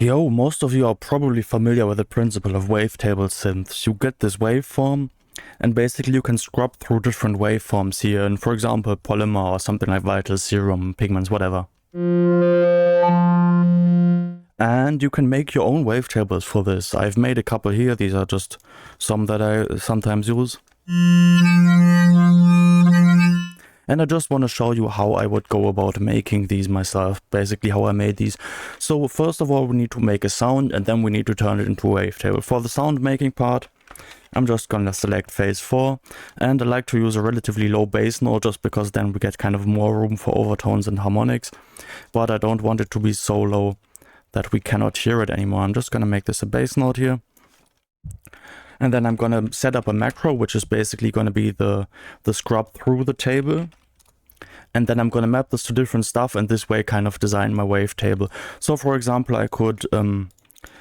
Yo, most of you are probably familiar with the principle of wavetable synths. You get this waveform, and basically you can scrub through different waveforms here, and for example Polymer or something like Vital, Serum, Pigments, whatever. And you can make your own wavetables for this. I've made a couple here, these are just some that I sometimes use. And I just want to show you how I would go about making these myself, basically how I made these. So first of all we need to make a sound, and then we need to turn it into a wavetable. For the sound making part, I'm just gonna select phase 4, and I like to use a relatively low bass note just because then we get kind of more room for overtones and harmonics, but I don't want it to be so low that we cannot hear it anymore. I'm just gonna make this a bass note here. And then I'm gonna set up a macro, which is basically gonna be the scrub through the table. And then I'm gonna map this to different stuff, and this way kind of design my wavetable. So for example, I could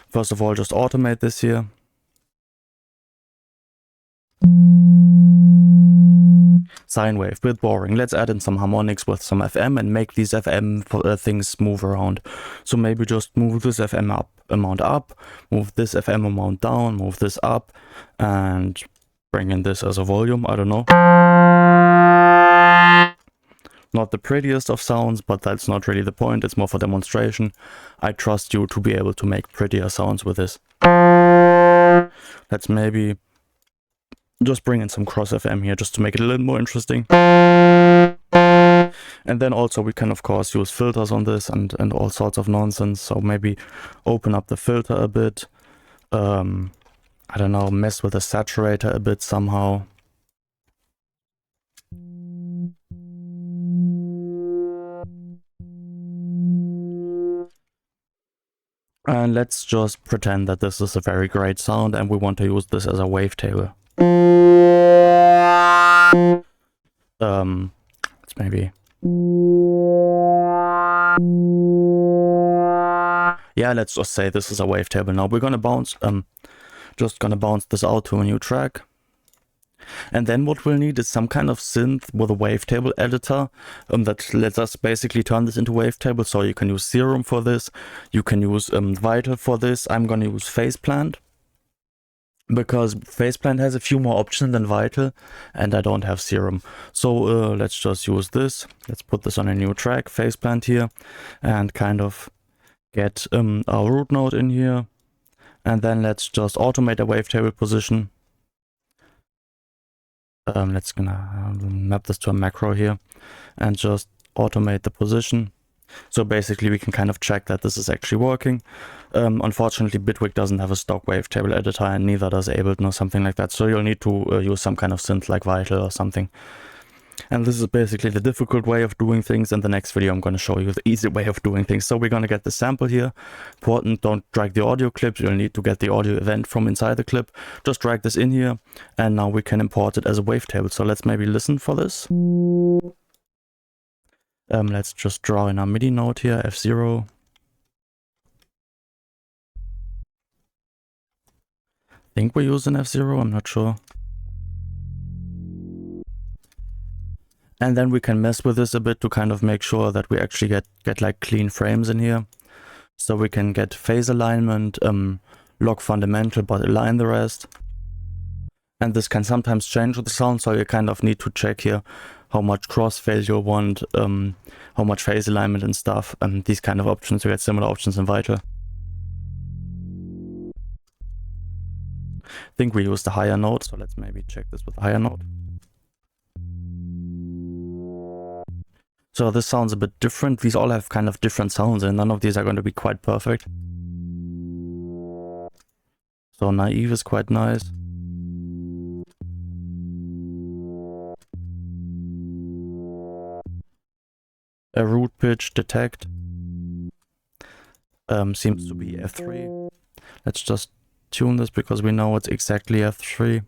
first of all just automate this here. Sine wave, bit boring. Let's add in some harmonics with some FM and make these FM things move around. So maybe just move this FM amount up, move this FM amount down, move this up, and bring in this as a volume. I don't know. Not the prettiest of sounds, but that's not really the point. It's more for demonstration. I trust you to be able to make prettier sounds with this. Let's maybe just bring in some cross FM here just to make it a little more interesting. And then also we can of course use filters on this and all sorts of nonsense. So maybe open up the filter a bit. I don't know, mess with the saturator a bit somehow. And let's just pretend that this is a very great sound and we want to use this as a wavetable. Let's maybe... yeah, let's just say this is a wavetable. Now we're gonna bounce, just gonna bounce this out to a new track. And then what we'll need is some kind of synth with a wavetable editor that lets us basically turn this into wavetable. So you can use Serum for this, you can use Vital for this. I'm gonna use Faceplant because Faceplant has a few more options than Vital, and I don't have Serum. So let's just use this. Let's put this on a new track, Faceplant here, and kind of get our root node in here. And then let's just automate a wavetable position. Let's gonna map this to a macro here and just automate the position. So basically we can kind of check that this is actually working. Unfortunately Bitwig doesn't have a stock wavetable editor, and neither does Ableton or something like that. So you'll need to use some kind of synth like Vital or something. And this is basically the difficult way of doing things. In the next video I'm going to show you the easy way of doing things. So we're going to get the sample here. Important, don't drag the audio clips. You'll need to get the audio event from inside the clip. Just drag this in here, and now we can import it as a wavetable. So let's maybe listen for this. Let's just draw in our MIDI node here, F0. I think we use an F0, I'm not sure. And then we can mess with this a bit to kind of make sure that we actually get like clean frames in here. So we can get phase alignment, log fundamental, but align the rest. And this can sometimes change with the sound, so you kind of need to check here how much crossfade you want, how much phase alignment and stuff, and these kind of options. You get similar options in Vital. I think we use the higher note, so let's maybe check this with the higher note. So this sounds a bit different. These all have kind of different sounds, and none of these are going to be quite perfect. So naive is quite nice. A root pitch detect seems to be F3. Let's just tune this because we know it's exactly F3.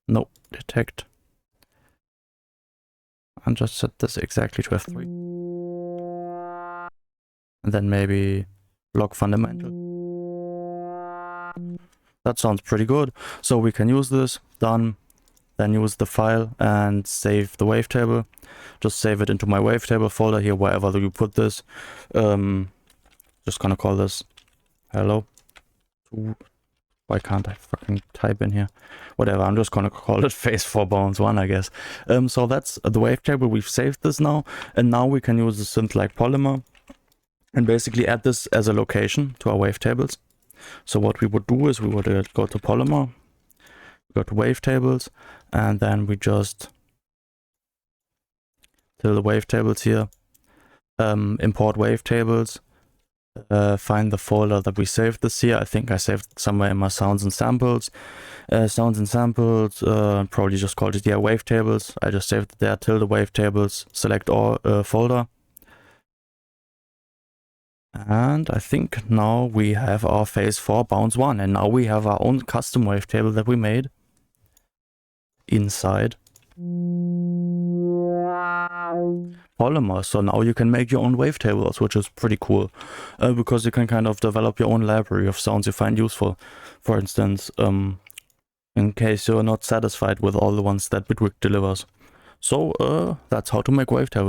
Nope, detect. And just set this exactly to F3. And then maybe log fundamental. That sounds pretty good. So we can use this, done. Then use the file and save the wavetable. Just save it into my wavetable folder here, wherever you put this. Just gonna call this hello. Why can't I fucking type in here? Whatever, I'm just gonna call it phase 4 bounce 1, I guess. So that's the wavetable. We've saved this now, and now we can use the synth like Polymer and basically add this as a location to our wavetables. So what we would do is we would go to Polymer, go to Wavetables, and then we just till the wavetables here, import wavetables, find the folder that we saved this here. I think I saved it somewhere in my sounds and samples. Probably just called it wavetables. I just saved it there till the wavetables, select all folder. And I think now we have our phase 4 bounce 1, and now we have our own custom wavetable that we made inside Polymer. So now you can make your own wavetables, which is pretty cool, because you can kind of develop your own library of sounds you find useful. For instance, in case you're not satisfied with all the ones that Bitwig delivers. So that's how to make wavetables.